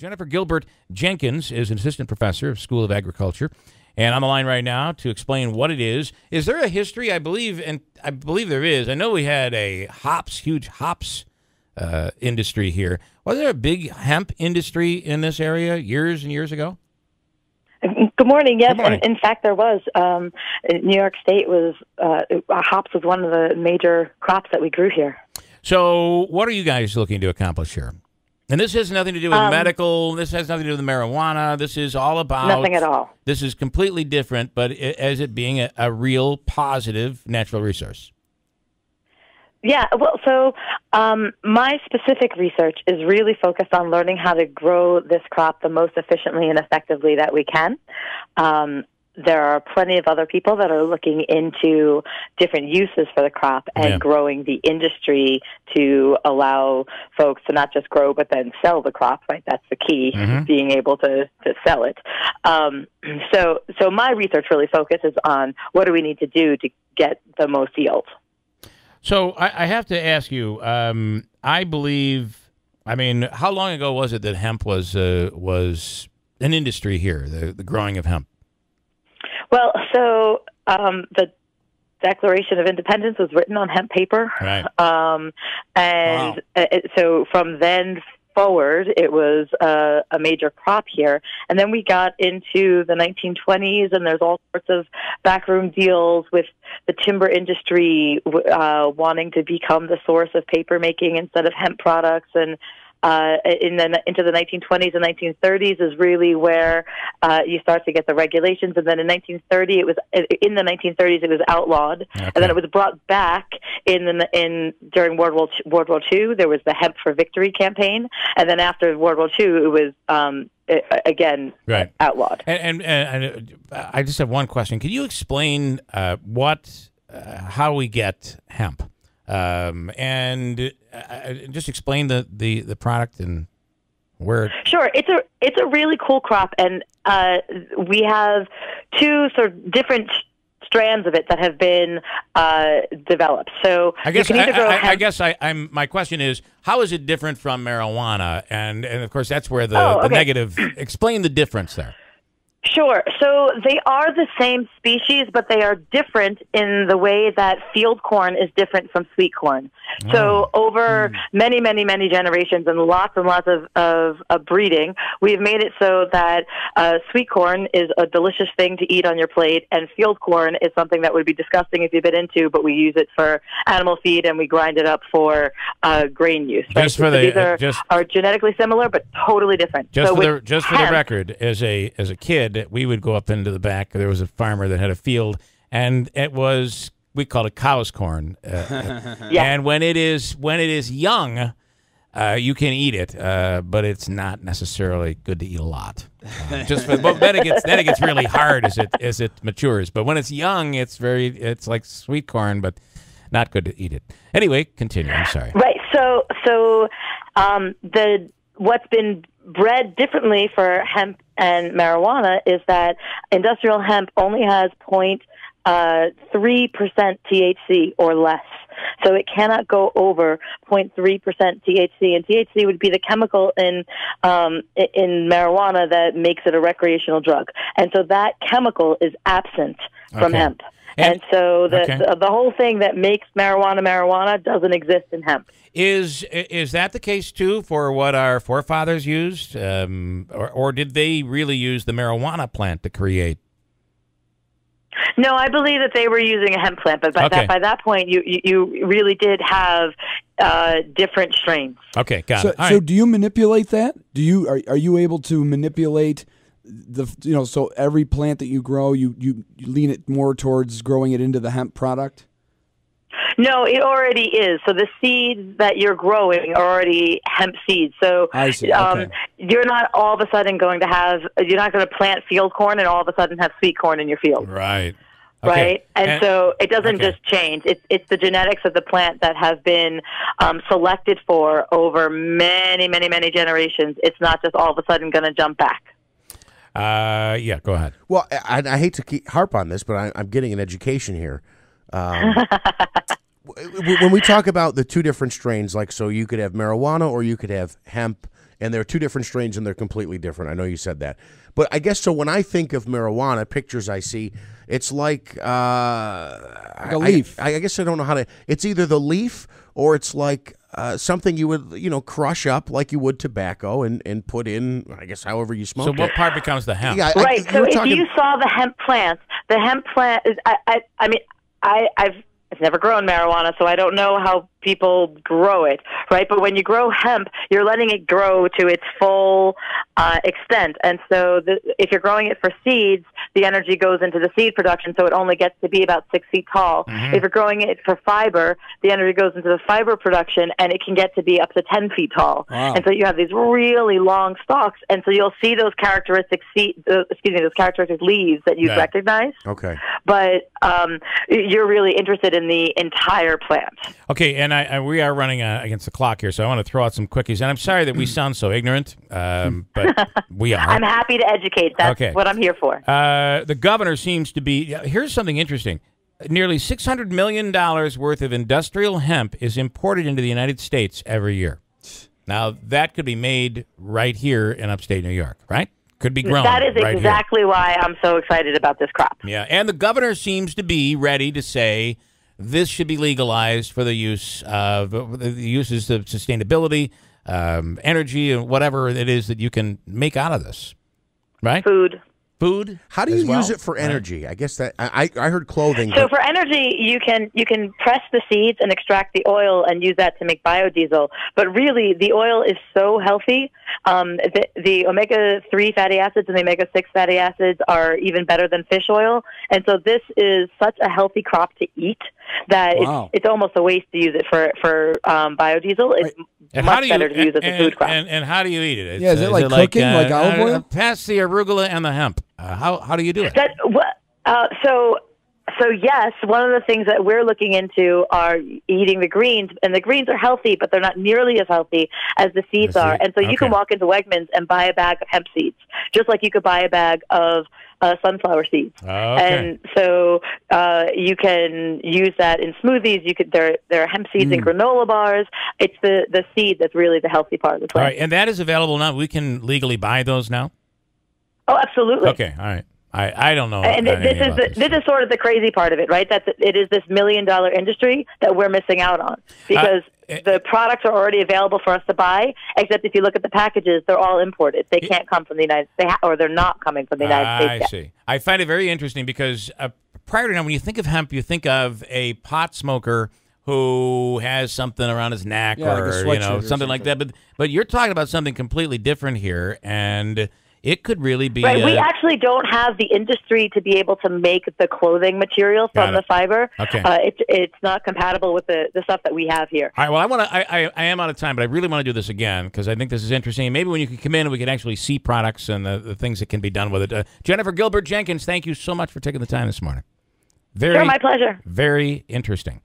Jennifer Gilbert Jenkins is an assistant professor of School of Agriculture, and on the line right now to explain what it is. Is there a history? I believe there is. I know we had a huge hops industry here. Was there a big hemp industry in this area years and years ago? Good morning. Yes, Good morning. In fact, there was. New York State was hops was one of the major crops that we grew here. So, what are you guys looking to accomplish here? And this has nothing to do with medical. This has nothing to do with marijuana. This is all about nothing at all. This is completely different, but as it being a real positive natural resource. Yeah, well, so my specific research is really focused on learning how to grow this crop the most efficiently and effectively that we can. There are plenty of other people that are looking into different uses for the crop and growing the industry to allow folks to not just grow but then sell the crop, right? That's the key, being able to sell it. So my research really focuses on what do we need to do to get the most yield. So I have to ask you, I mean, how long ago was it that hemp was an industry here, the growing of hemp? Well, so the Declaration of Independence was written on hemp paper. Right. So from then forward, it was a major crop here. And then we got into the 1920s, and there's all sorts of backroom deals with the timber industry wanting to become the source of paper making instead of hemp products. And into the 1920s and 1930s is really where you start to get the regulations. And then in the 1930s it was outlawed, and then it was brought back during World War II. There was the Hemp for Victory campaign, and then after World War II it was again outlawed. And I just have one question. Can you explain how we get hemp? And just explain the product and where. Sure, it's a really cool crop, and we have two sort of different strands of it that have been developed. So I guess my question is, how is it different from marijuana? And of course that's where the negative. Explain the difference there. Sure. So they are the same species, but they are different in the way that field corn is different from sweet corn. So over many, many, many generations and lots of breeding, we've made it so that sweet corn is a delicious thing to eat on your plate, and field corn is something that would be disgusting if you've been into, but we use it for animal feed and we grind it up for grain use. Right? Just for these are genetically similar, but totally different. Just for the record, as a kid, we would go up into the back. There was a farmer that had a field, and we called it cow's corn. And when it is young, you can eat it, but it's not necessarily good to eat a lot. But then it gets really hard as it matures. But when it's young, it's like sweet corn, but not good to eat it. Anyway, continue. I'm sorry. Right. So what's been bred differently for hemp and marijuana is that industrial hemp only has 0.3% THC or less. So it cannot go over 0.3% THC, and THC would be the chemical in marijuana that makes it a recreational drug. And so that chemical is absent from hemp. And so the whole thing that makes marijuana doesn't exist in hemp. Is that the case too for what our forefathers used, or did they really use the marijuana plant to create? No, I believe that they were using a hemp plant, but by that point, you really did have different strains. Okay, got it. So do you manipulate that? Are you able to manipulate so every plant that you grow, you lean it more towards growing it into the hemp product? No, it already is. So the seeds that you're growing are already hemp seeds. So I see. You're not all of a sudden going to you're not going to plant field corn and all of a sudden have sweet corn in your field. Right. Right? And so it doesn't just change. It's the genetics of the plant that have been selected for over many, many, many generations. It's not just all of a sudden going to jump back. Go ahead. Well, I hate to harp on this, but I'm getting an education here. when we talk about the two different strains, like, so you could have marijuana or you could have hemp, and there are two different strains and they're completely different. I know you said that. But I guess so when I think of marijuana, pictures I see, it's like a leaf. I guess I don't know how to. It's either the leaf or it's like something you would, crush up like you would tobacco and put in, I guess, however you smoke it. So what part becomes the hemp? Yeah, right. So if you saw the hemp plant is, I mean, I've never grown marijuana, so I don't know how people grow it, right? But when you grow hemp, you're letting it grow to its full extent. And so if you're growing it for seeds, the energy goes into the seed production, so it only gets to be about 6 feet tall. Mm-hmm. If you're growing it for fiber, the energy goes into the fiber production, and it can get to be up to 10 feet tall. Wow. And so you have these really long stalks, and so you'll see those characteristic those characteristic leaves that you recognize. Okay. But you're really interested in the entire plant. Okay, and we are running against the clock here, so I want to throw out some quickies. And I'm sorry that we sound so ignorant, but we are. I'm happy to educate. That's what I'm here for. The governor seems to be. Here's something interesting. Nearly $600 million worth of industrial hemp is imported into the United States every year. Now, that could be made right here in upstate New York, right? Could be grown. That is right exactly why I'm so excited about this crop. Yeah, and the governor seems to be ready to say this should be legalized for the use of the uses of sustainability, energy, and whatever it is that you can make out of this, right? Food. How do you use it for energy? I guess that I heard clothing. So for energy, you can press the seeds and extract the oil and use that to make biodiesel. But really, the oil is so healthy. The omega-3 fatty acids and the omega-6 fatty acids are even better than fish oil. And so this is such a healthy crop to eat that it's almost a waste to use it for biodiesel. It's much better to use it as a food crop. And how do you eat it? Is it like cooking, like olive oil? Pass the arugula and the hemp. How do you do it? So yes, one of the things that we're looking into are eating the greens, and the greens are healthy, but they're not nearly as healthy as the seeds are. And so you can walk into Wegmans and buy a bag of hemp seeds, just like you could buy a bag of sunflower seeds. And so you can use that in smoothies. There are hemp seeds in granola bars. It's the seed that's really the healthy part of the plant. All right, and that is available now. We can legally buy those now? Oh, absolutely. Okay, all right. I don't know. And this is sort of the crazy part of it, right? That it is this $1 million industry that we're missing out on because the products are already available for us to buy. Except if you look at the packages, they're all imported. They can't come from the United States, or they're not coming from the United States. I see. I find it very interesting because prior to now, when you think of hemp, you think of a pot smoker who has something around his neck or like something like that. But you're talking about something completely different here, and it could really be. Right. We actually don't have the industry to be able to make the clothing material from the fiber. Okay. It's not compatible with the stuff that we have here. All right. Well, I am out of time, but I really want to do this again because I think this is interesting. Maybe when you can come in and we can actually see products and the things that can be done with it. Jennifer Gilbert Jenkins, thank you so much for taking the time this morning. Sure, my pleasure. Very interesting.